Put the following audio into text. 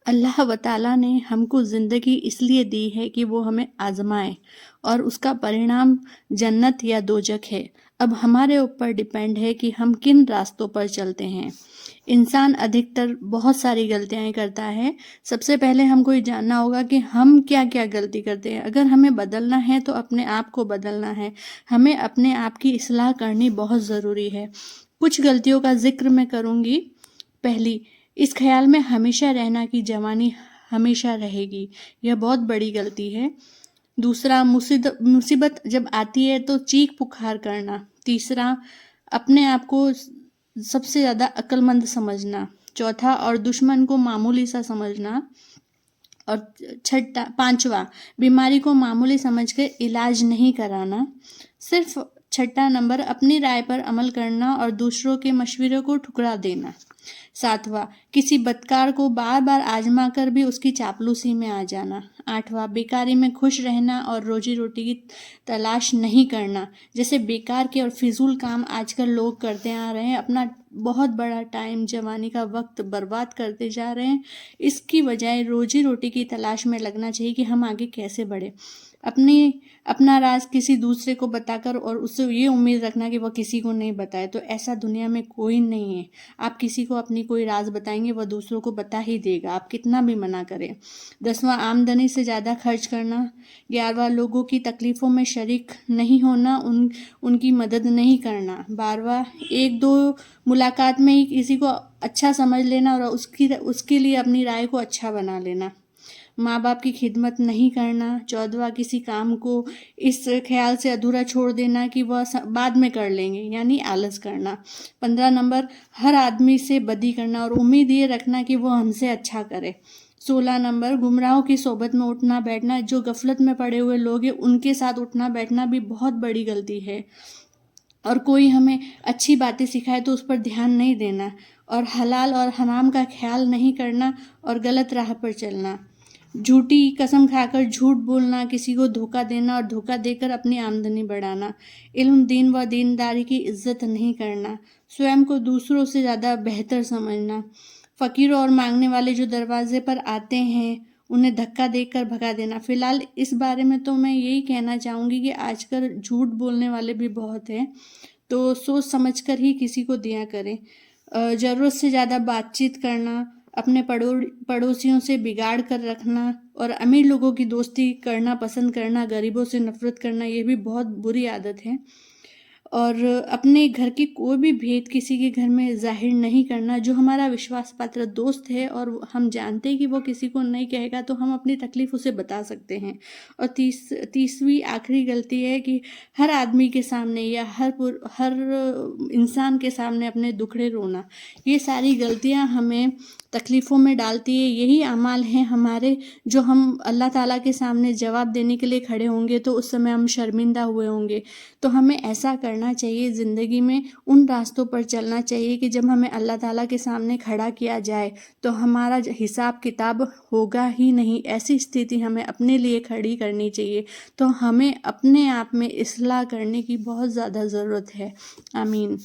अल्लाह व ताला ने हमको ज़िंदगी इसलिए दी है कि वो हमें आज़माए और उसका परिणाम जन्नत या दोज़ख है। अब हमारे ऊपर डिपेंड है कि हम किन रास्तों पर चलते हैं। इंसान अधिकतर बहुत सारी गलतियाँ करता है। सबसे पहले हमको ये जानना होगा कि हम क्या-क्या गलती करते हैं। अगर हमें बदलना है तो अपने आप को बदलना है। हमें अपने आप की इस्लाह करनी बहुत ज़रूरी है। कुछ गलतियों का ज़िक्र मैं करूँगी। पहली, इस ख़्याल में हमेशा रहना कि जवानी हमेशा रहेगी, यह बहुत बड़ी गलती है। दूसरा, मुसीबत जब आती है तो चीख-पुकार करना। तीसरा, अपने आप को सबसे ज़्यादा अक्लमंद समझना। चौथा, और दुश्मन को मामूली सा समझना। और पाँचवा, बीमारी को मामूली समझकर इलाज नहीं कराना। सिर्फ छठा नंबर, अपनी राय पर अमल करना और दूसरों के मशवरे को ठुकरा देना। सातवां, किसी बदकार को बार बार आजमा कर भी उसकी चापलूसी में आ जाना। आठवां, बेकारी में खुश रहना और रोजी रोटी की तलाश नहीं करना। जैसे बेकार के और फिजूल काम आजकल लोग करते आ रहे हैं, अपना बहुत बड़ा टाइम, जवानी का वक्त बर्बाद करते जा रहे हैं। इसकी बजाय रोजी रोटी की तलाश में लगना चाहिए कि हम आगे कैसे बढ़े। अपना राज किसी दूसरे को बताकर और उससे ये उम्मीद रखना कि वह किसी को नहीं बताए, तो ऐसा दुनिया में कोई नहीं है। आप किसी को अपनी कोई राज बताएंगे, वह दूसरों को बता ही देगा, आप कितना भी मना करें। 10वां, आमदनी से ज़्यादा खर्च करना। 11वां, लोगों की तकलीफ़ों में शरीक नहीं होना, उनकी मदद नहीं करना। 12वां, एक दो मुलाकात में ही किसी को अच्छा समझ लेना और उसके लिए अपनी राय को अच्छा बना लेना। माँ बाप की खिदमत नहीं करना। 14वां, किसी काम को इस ख्याल से अधूरा छोड़ देना कि वह बाद में कर लेंगे, यानी आलस करना। 15 नंबर, हर आदमी से बदी करना और उम्मीद ये रखना कि वो हमसे अच्छा करे। 16 नंबर, गुमराहों की सोबत में उठना बैठना। जो गफलत में पड़े हुए लोग हैं उनके साथ उठना बैठना भी बहुत बड़ी गलती है। और कोई हमें अच्छी बातें सिखाए तो उस पर ध्यान नहीं देना, और हलाल और हराम का ख्याल नहीं करना और गलत राह पर चलना। झूठी कसम खाकर झूठ बोलना, किसी को धोखा देना और धोखा देकर अपनी आमदनी बढ़ाना। इल्म, दीन व दीनदारी की इज्जत नहीं करना। स्वयं को दूसरों से ज़्यादा बेहतर समझना। फ़कीरों और मांगने वाले जो दरवाजे पर आते हैं उन्हें धक्का देकर भगा देना। फ़िलहाल इस बारे में तो मैं यही कहना चाहूँगी कि आजकल झूठ बोलने वाले भी बहुत हैं, तो सोच समझ कर ही किसी को दिया करें। ज़रूरत से ज़्यादा बातचीत करना, अपने पड़ोसियों से बिगाड़ कर रखना और अमीर लोगों की दोस्ती करना पसंद करना, गरीबों से नफरत करना, ये भी बहुत बुरी आदत है। और अपने घर की कोई भी भेद किसी के घर में ज़ाहिर नहीं करना। जो हमारा विश्वास पात्र दोस्त है और हम जानते हैं कि वो किसी को नहीं कहेगा, तो हम अपनी तकलीफ़ उसे बता सकते हैं। और तीसवीं आखिरी गलती है कि हर आदमी के सामने या हर इंसान के सामने अपने दुखड़े रोना। ये सारी गलतियां हमें तकलीफ़ों में डालती है। यही अमाल हैं हमारे, जो हम अल्लाह ताला के सामने जवाब देने के लिए खड़े होंगे तो उस समय हम शर्मिंदा हुए होंगे। तो हमें ऐसा करना चाहिए ज़िंदगी में, उन रास्तों पर चलना चाहिए कि जब हमें अल्लाह ताला के सामने खड़ा किया जाए तो हमारा हिसाब किताब होगा ही नहीं। ऐसी स्थिति हमें अपने लिए खड़ी करनी चाहिए। तो हमें अपने आप में इस्लाह करने की बहुत ज़्यादा ज़रूरत है। आमीन।